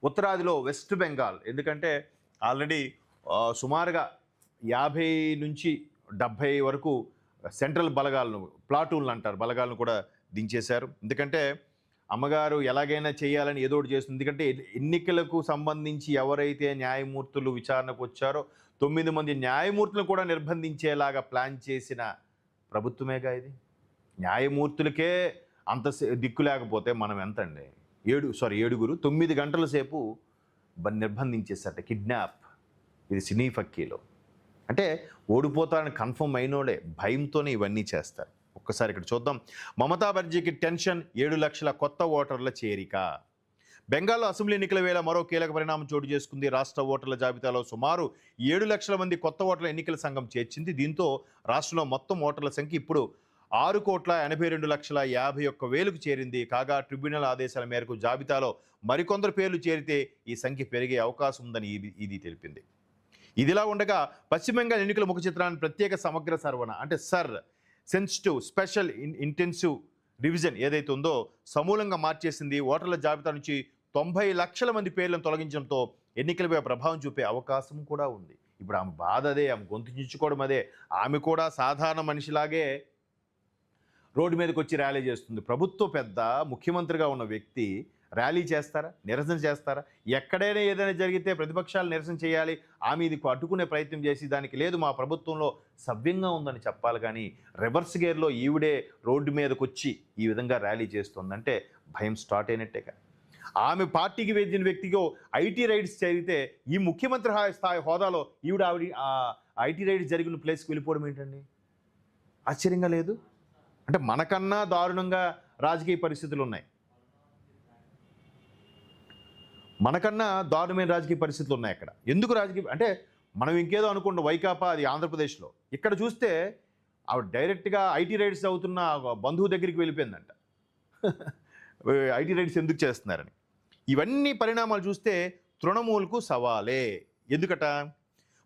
ఉత్తరాదిలో వెస్ట్ బెంగాల్, ఎందుకంటే ఆల్రెడీ సుమారుగా 50 నుంచి 70 వరకు సెంట్రల్ బలగాలను, ప్లాటూన్లు అంటారు, బలగాలను కూడా దించేశారు. ఎందుకంటే అమ్మగారు ఎలాగైనా చేయాలని ఏదో ఒకటి చేస్తుంది. ఎందుకంటే ఎన్నికలకు సంబంధించి ఎవరైతే న్యాయమూర్తులు విచారణకు వచ్చారో 9 మంది న్యాయమూర్తులను కూడా నిర్బంధించేలాగా ప్లాన్ చేసిన ప్రభుత్వమేగా ఇది. న్యాయమూర్తులకే అంత దిక్కు లేకపోతే మనం ఎంత అండి? 9 గంటల సేపు నిర్బంధించేసట, కిడ్నాప్. ఇది సినీ ఫక్కీలో. అంటే ఓడిపోతారని కన్ఫర్మ్ అయినోడే భయంతోనే ఇవన్నీ చేస్తారు. ఒక్కసారి ఇక్కడ చూద్దాం. మమతా బెనర్జీకి టెన్షన్, 7 లక్షల కొత్త ఓటర్ల చేరిక. బెంగాల్లో అసెంబ్లీ ఎన్నికల వేళ మరో కీలక పరిణామం చోటు చేసుకుంది. రాష్ట్ర ఓటర్ల జాబితాలో సుమారు 7 లక్షల మంది కొత్త ఓటర్ల ఎన్నికల సంఘం చేర్చింది. దీంతో రాష్ట్రంలో మొత్తం ఓటర్ల సంఖ్య ఇప్పుడు 6,82,51,000కు చేరింది. కాగా ట్రిబ్యునల్ ఆదేశాల మేరకు జాబితాలో మరికొందరు పేర్లు చేరితే ఈ సంఖ్య పెరిగే అవకాశం ఉందని ఇది తెలిపింది. ఇదిలా ఉండగా పశ్చిమ బెంగాల్ ఎన్నికల ముఖ చిత్రాన్ని ప్రత్యేక సమగ్ర సర్వణ, అంటే సెన్సిటివ్ స్పెషల్ ఇంటెన్సివ్ రివిజన్ ఏదైతే ఉందో సమూలంగా మార్చేసింది. ఓటర్ల జాబితా నుంచి 90 లక్షల మంది పేర్లను తొలగించడంతో ఎన్నికలపై ప్రభావం చూపే అవకాశం కూడా ఉంది. ఇప్పుడు ఆమె బాధ అదే, ఆమె గొంతు చించుకోవడం అదే. ఆమె కూడా సాధారణ మనిషిలాగే రోడ్డు మీదకి వచ్చి ర్యాలీ చేస్తుంది. ప్రభుత్వ పెద్ద, ముఖ్యమంత్రిగా ఉన్న వ్యక్తి ర్యాలీ చేస్తారా? నిరసన చేస్తారా? ఎక్కడైనా ఏదైనా జరిగితే ప్రతిపక్షాలు నిరసన చేయాలి, ఆమె ఇది అడ్డుకునే ప్రయత్నం చేసి దానికి లేదు మా ప్రభుత్వంలో సవ్యంగా ఉందని చెప్పాలి. కానీ రివర్స్ గేర్లో ఈవిడే రోడ్డు మీదకి వచ్చి ఈ విధంగా ర్యాలీ చేస్తుందంటే భయం స్టార్ట్ అయినట్టేగా. ఆమె పార్టీకి వేసిన వ్యక్తికి ఐటీ రైడ్స్ జరిగితే ఈ ముఖ్యమంత్రి స్థాయి హోదాలో ఆవిడ ఐటీ రైడ్స్ జరిగిన ప్లేస్కి వెళ్ళిపోవడం ఏంటండి? ఆశ్చర్యంగా లేదు? అంటే మనకన్నా దారుణంగా రాజకీయ పరిస్థితులు ఉన్నాయి. మనకన్నా దారుణమైన రాజకీయ పరిస్థితులు ఉన్నాయి అక్కడ. ఎందుకు రాజకీయ అంటే మనం ఇంకేదో అనుకుంటాం, వైకాపా అది ఆంధ్రప్రదేశ్లో. ఇక్కడ చూస్తే ఆవిడ డైరెక్ట్గా ఐటీ రైడ్స్ అవుతున్న బంధువు దగ్గరికి వెళ్ళిపోయిందంట. ఐటీ రైడ్స్ ఎందుకు చేస్తున్నారని. ఇవన్నీ పరిణామాలు చూస్తే తృణమూల్కు సవాలే. ఎందుకట?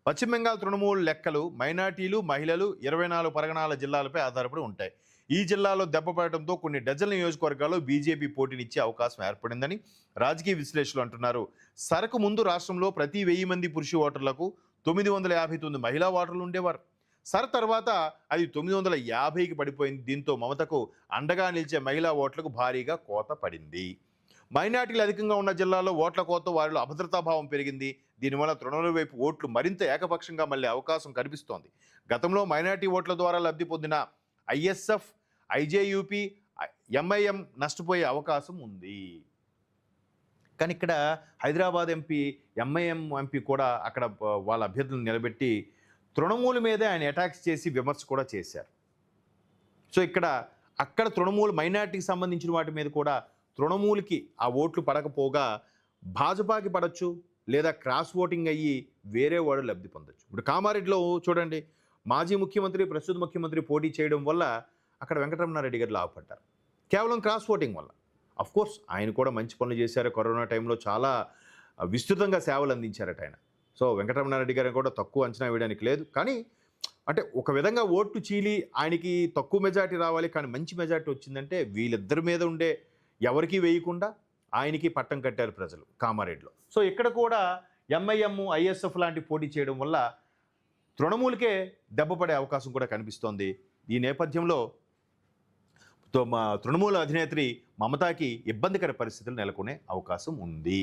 పశ్చిమ బెంగాల్ తృణమూల్ లెక్కలు మైనార్టీలు, మహిళలు 24 పరగణాల జిల్లాలపై ఆధారపడి ఉంటాయి. ఈ జిల్లాలో దెబ్బపడటంతో కొన్ని డజన్ల నియోజకవర్గాల్లో బీజేపీ పోటీనిచ్చే అవకాశం ఏర్పడిందని రాజకీయ విశ్లేషకులు అంటున్నారు. సరకు ముందు రాష్ట్రంలో ప్రతి 1000 మంది పురుష ఓటర్లకు 959 మహిళా ఓటర్లు ఉండేవారు. తర్వాత అది 950కి పడిపోయింది. దీంతో మమతకు అండగా నిలిచే మహిళా ఓట్లకు భారీగా కోత పడింది. మైనార్టీలు అధికంగా ఉన్న జిల్లాల్లో ఓట్ల కోత, వారిలో అభద్రతాభావం పెరిగింది. దీనివల్ల తృణమూల వైపు ఓట్లు మరింత ఏకపక్షంగా మళ్ళీ అవకాశం కనిపిస్తోంది. గతంలో మైనార్టీ ఓట్ల ద్వారా లబ్ధి పొందిన ఐఎస్ఎఫ్, ఐజేయూపీ, ఎంఐఎం నష్టపోయే అవకాశం ఉంది. కానీ ఇక్కడ హైదరాబాద్ ఎంపీ, ఎంఐఎం ఎంపీ కూడా అక్కడ వాళ్ళ అభ్యర్థులను నిలబెట్టి తృణమూల మీదే ఆయన అటాక్స్ చేసి విమర్శ కూడా చేశారు. సో అక్కడ తృణమూల మైనార్టీకి సంబంధించిన వాటి మీద కూడా తృణమూలకి ఆ ఓట్లు పడకపోగా భాజపాకి పడవచ్చు, లేదా క్రాస్ ఓటింగ్ అయ్యి వేరే వాడు లబ్ధి పొందొచ్చు. ఇప్పుడు కామారెడ్డిలో చూడండి, మాజీ ముఖ్యమంత్రి, ప్రస్తుత ముఖ్యమంత్రి పోటీ చేయడం వల్ల అక్కడ వెంకటరమణారెడ్డి గారు లాభపడ్డారు. కేవలం క్రాస్ ఓటింగ్ వల్ల. అఫ్కోర్స్ ఆయన కూడా మంచి పనులు చేశారు. కరోనా టైంలో చాలా విస్తృతంగా సేవలు అందించారట ఆయన. సో వెంకటరమణారెడ్డి గారిని కూడా తక్కువ అంచనా వేయడానికి లేదు. కానీ అంటే ఒక విధంగా ఓట్లు చీలి ఆయనకి తక్కువ మెజార్టీ రావాలి, కానీ మంచి మెజార్టీ వచ్చిందంటే వీళ్ళిద్దరి మీద ఉండే ఎవరికీ వేయకుండా ఆయనకి పట్టం కట్టారు ప్రజలు కామారెడ్డిలో. సో ఇక్కడ కూడా ఎంఐఎం, ఐఎస్ఎఫ్ లాంటి పోటీ చేయడం వల్ల తృణమూలకే దెబ్బపడే అవకాశం కూడా కనిపిస్తోంది. ఈ నేపథ్యంలో తృణమూల అధినేత్రి మమతాకి ఇబ్బందికర పరిస్థితులు నెలకొనే అవకాశం ఉంది.